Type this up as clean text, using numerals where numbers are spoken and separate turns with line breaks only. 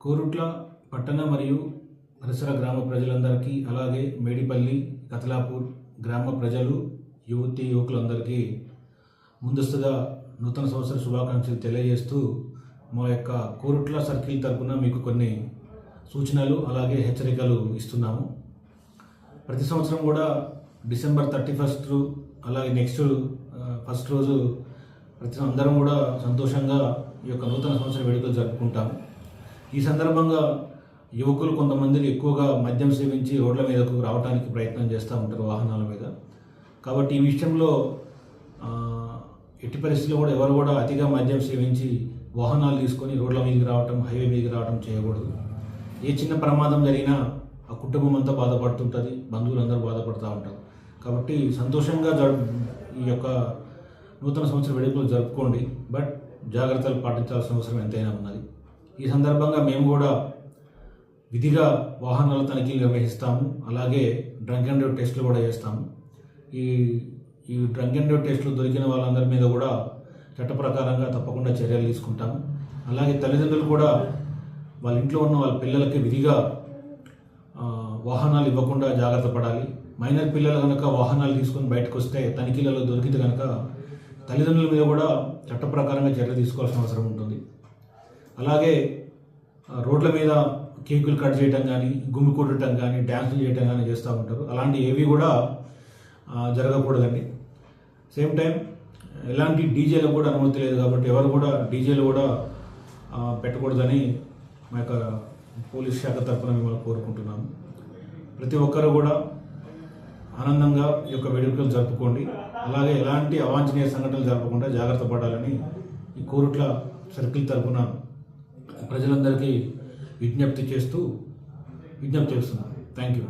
కోరుట్ల పట్టణ మరియు పరిసర గ్రామ ప్రజలందరికీ, అలాగే మేడిపల్లి కతలాపూర్ గ్రామ ప్రజలు, యువకులందరికీ ముందస్తుగా నూతన సంవత్సర శుభాకాంక్షలు తెలియజేస్తూ మా యొక్క కోరుట్ల సర్కిల్ తరపున మీకు కొన్ని సూచనలు అలాగే హెచ్చరికలు ఇస్తున్నాము. ప్రతి సంవత్సరం కూడా డిసెంబర్ 31 అలాగే నెక్స్ట్ ఫస్ట్ రోజు అందరం కూడా సంతోషంగా ఈ యొక్క నూతన సంవత్సర వేడుకలు జరుపుకుంటాము. ఈ సందర్భంగా యువకులు కొంతమంది ఎక్కువగా మద్యం సేవించి రోడ్ల మీదకు రావడానికి ప్రయత్నం చేస్తూ ఉంటారు వాహనాల మీద. కాబట్టి ఈ విషయంలో ఎట్టి పరిస్థితుల్లో కూడా ఎవరు కూడా అతిగా మద్యం సేవించి వాహనాలు తీసుకొని రోడ్ల మీదకి రావటం, హైవే మీదకి రావటం చేయకూడదు. ఏ చిన్న ప్రమాదం జరిగినా ఆ కుటుంబం అంతా బాధపడుతుంటుంది, బంధువులందరూ బాధపడుతూ ఉంటారు. కాబట్టి సంతోషంగా ఈ యొక్క నూతన సంవత్సర వేడుకలు జరుపుకోండి, బట్ జాగ్రత్తలు పాటించాల్సిన అవసరం ఎంతైనా ఉన్నది. ఈ సందర్భంగా మేము కూడా విధిగా వాహనాల తనిఖీలు నిర్వహిస్తాము, అలాగే డ్రంక్ అండ్ డ్రైవ్ టెస్టులు కూడా చేస్తాము. ఈ డ్రంక్ అండ్ డ్రైవ్ టెస్టులు దొరికిన వాళ్ళందరి మీద కూడా చట్ట ప్రకారంగా తప్పకుండా చర్యలు తీసుకుంటాము. అలాగే తల్లిదండ్రులు కూడా వాళ్ళ ఇంట్లో ఉన్న వాళ్ళ పిల్లలకి విధిగా వాహనాలు ఇవ్వకుండా జాగ్రత్త పడాలి. మైనర్ పిల్లలు కనుక వాహనాలు తీసుకొని బయటకు వస్తే తనిఖీలలో దొరికితే కనుక తల్లిదండ్రుల మీద కూడా చట్ట ప్రకారంగా చర్యలు తీసుకోవాల్సిన అవసరం ఉంటుంది. అలాగే రోడ్ల మీద కేకులు కట్ చేయటం కానీ, గుమ్మి కొట్టడం కానీ, డ్యాన్సులు చేయటం కానీ చేస్తూ ఉంటారు. అలాంటి ఏవి కూడా జరగకూడదండి. సేమ్ టైం ఎలాంటి డీజేలకు కూడా అనుమతి లేదు, కాబట్టి ఎవరు కూడా డీజేలు కూడా పెట్టకూడదని మా యొక్క పోలీస్ శాఖ తరఫున మిమ్మల్ని కోరుకుంటున్నాము. ప్రతి ఒక్కరు కూడా ఆనందంగా ఈ యొక్క వేడుకలు జరుపుకోండి. అలాగే ఎలాంటి అవాంఛనీయ సంఘటనలు జరపకుండా జాగ్రత్త పడాలని ఈ కోరుట్ల సర్కిల్ తరఫున ప్రజలందరికీ విజ్ఞప్తి చేస్తున్నాను. Thank you.